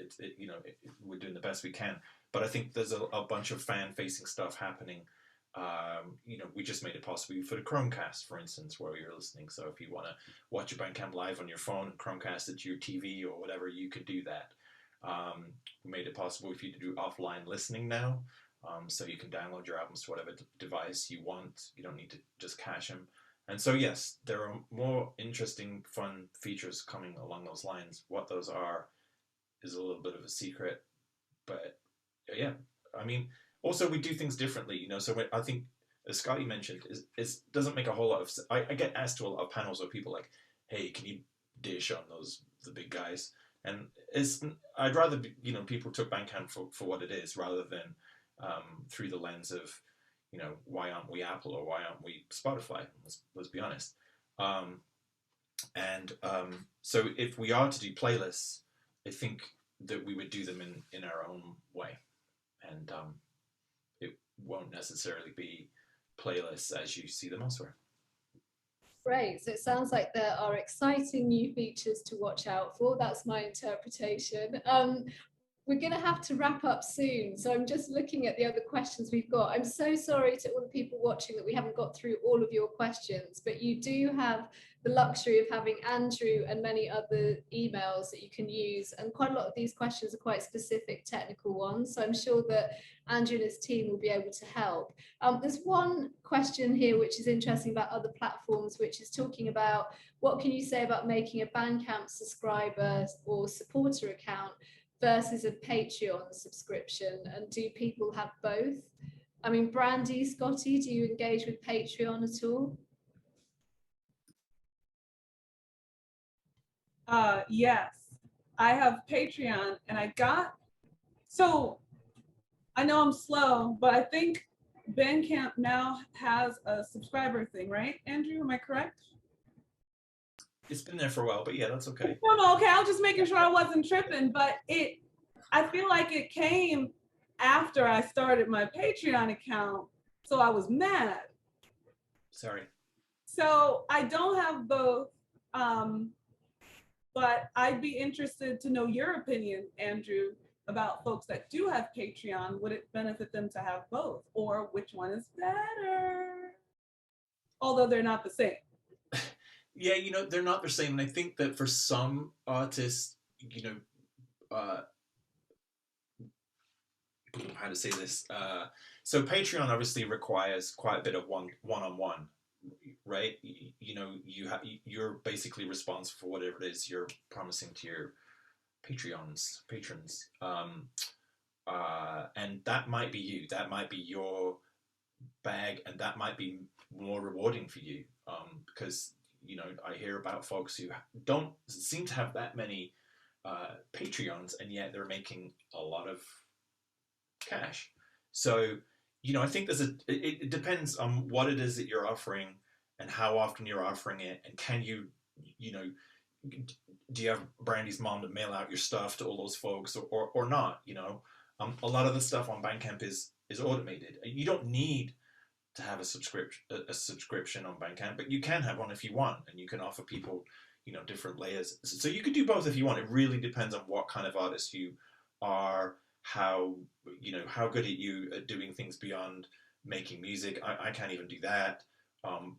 we're doing the best we can. But I think there's a bunch of fan-facing stuff happening. We just made it possible for the Chromecast, for instance, where you're listening. So if you want to watch a Bandcamp live on your phone and Chromecast it to your TV or whatever, you could do that. We made it possible for you to do offline listening now. So you can download your albums to whatever device you want. You don't need to just cache them. And so, yes, there are more interesting, fun features coming along those lines. What those are is a little bit of a secret. But yeah, I mean, also we do things differently, So I think, as Scotty mentioned, it doesn't make a whole lot of sense. I get asked to a lot of panels where people are like, hey, can you dish on the big guys? And I'd rather, people took Bandcamp for what it is rather than through the lens of, why aren't we Apple or why aren't we Spotify? Let's be honest. So if we are to do playlists, I think that we would do them in our own way. And it won't necessarily be playlists as you see them elsewhere. Great. So it sounds like there are exciting new features to watch out for. That's my interpretation. We're going to have to wrap up soon. So I'm just looking at the other questions we've got. I'm so sorry to all the people watching that we haven't got through all of your questions, but you do have the luxury of having Andrew and many other emails that you can use. And quite a lot of these questions are quite specific technical ones. So I'm sure that Andrew and his team will be able to help. There's one question here which is interesting about other platforms, which is talking about what can you say about making a Bandcamp subscriber or supporter account versus a Patreon subscription, and do people have both? I mean, Brandee, Scotty, do you engage with Patreon at all? Yes, I have Patreon, and so I know I'm slow, but I think Bandcamp now has a subscriber thing, right, Andrew? Am I correct? It's been there for a while, but yeah, that's okay. No, okay. I was just making sure I wasn't tripping, but I feel like it came after I started my Patreon account, so I was mad. Sorry. So I don't have both, but I'd be interested to know your opinion, Andrew, about folks that do have Patreon. Would it benefit them to have both, or which one is better? Although they're not the same. Yeah, you know, they're not the same. And I think that for some artists, you know, how to say this? So Patreon obviously requires quite a bit of one-on-one, right? You know, you're basically responsible for whatever it is you're promising to your patrons. And that might be you. That might be your bag, and that might be more rewarding for you. Because, you know, I hear about folks who don't seem to have that many Patreons, and yet they're making a lot of cash. So, you know, I think it depends on what it is that you're offering and how often you're offering it, and can you, you know, do you have Brandy's mom to mail out your stuff to all those folks, or not? You know, a lot of the stuff on Bandcamp is automated. You don't need to have a subscription on Bandcamp, but you can have one if you want, and you can offer people, you know, different layers. So you could do both if you want. It really depends on what kind of artist you are, how, you know, how good at you at doing things beyond making music. I can't even do that.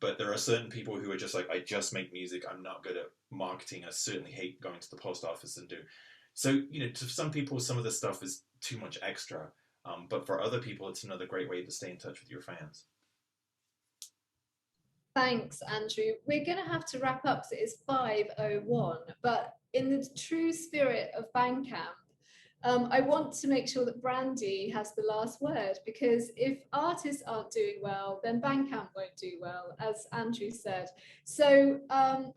But there are certain people who are just like, I just make music. I'm not good at marketing. I certainly hate going to the post office and do. So, you know, to some people, some of this stuff is too much extra. But for other people, it's another great way to stay in touch with your fans. Thanks, Andrew. We're going to have to wrap up because it is 5:01, but in the true spirit of Bandcamp, I want to make sure that Brandi has the last word, because if artists aren't doing well, then Bandcamp won't do well, as Andrew said. So, and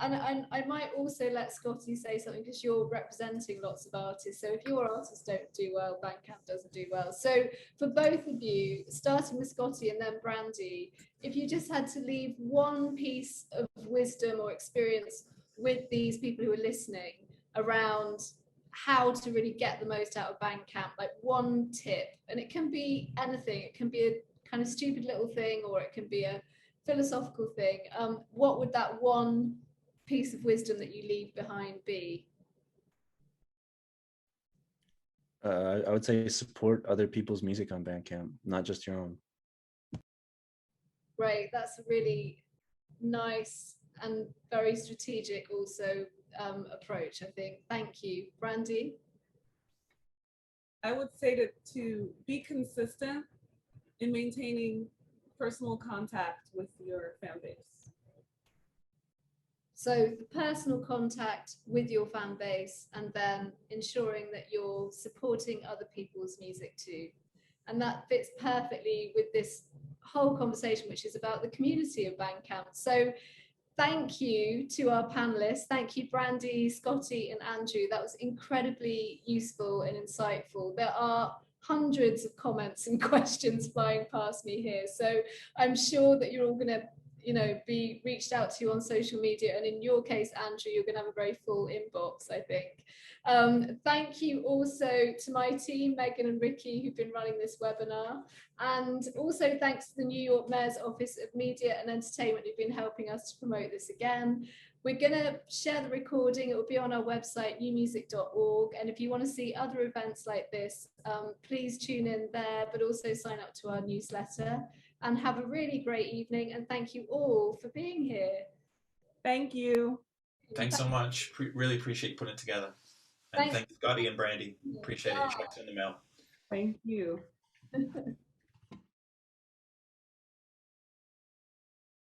I might also let Scotty say something, because you're representing lots of artists. So if your artists don't do well, Bandcamp doesn't do well. So for both of you, starting with Scotty and then Brandi, if you just had to leave one piece of wisdom or experience with these people who are listening around how to really get the most out of Bandcamp, like one tip, and it can be anything. It can be a kind of stupid little thing, or it can be a philosophical thing. What would that one piece of wisdom that you leave behind be? I would say support other people's music on Bandcamp, not just your own. Great, that's a really nice and very strategic also approach, I think. Thank you. Brandi? I would say to be consistent in maintaining personal contact with your fan base. So the personal contact with your fan base, and then ensuring that you're supporting other people's music too. And that fits perfectly with this whole conversation, which is about the community of Bandcamp. So thank you to our panelists. Thank you, Brandi, Scotty, and Andrew. That was incredibly useful and insightful. There are hundreds of comments and questions flying past me here. So I'm sure that you're all going to, you know, be reached out to on social media. And in your case, Andrew, you're going to have a very full inbox, I think. Thank you also to my team, Megan and Ricky, who've been running this webinar. And also thanks to the New York Mayor's Office of Media and Entertainment, who've been helping us to promote this again. We're going to share the recording. It will be on our website, newmusic.org. And if you want to see other events like this, please tune in there, but also sign up to our newsletter. And have a really great evening. And thank you all for being here. Thank you. Thanks so much. Really appreciate you putting it together. And thanks, Scotty and Brandi. Appreciate it. Checks in the mail. Thank you.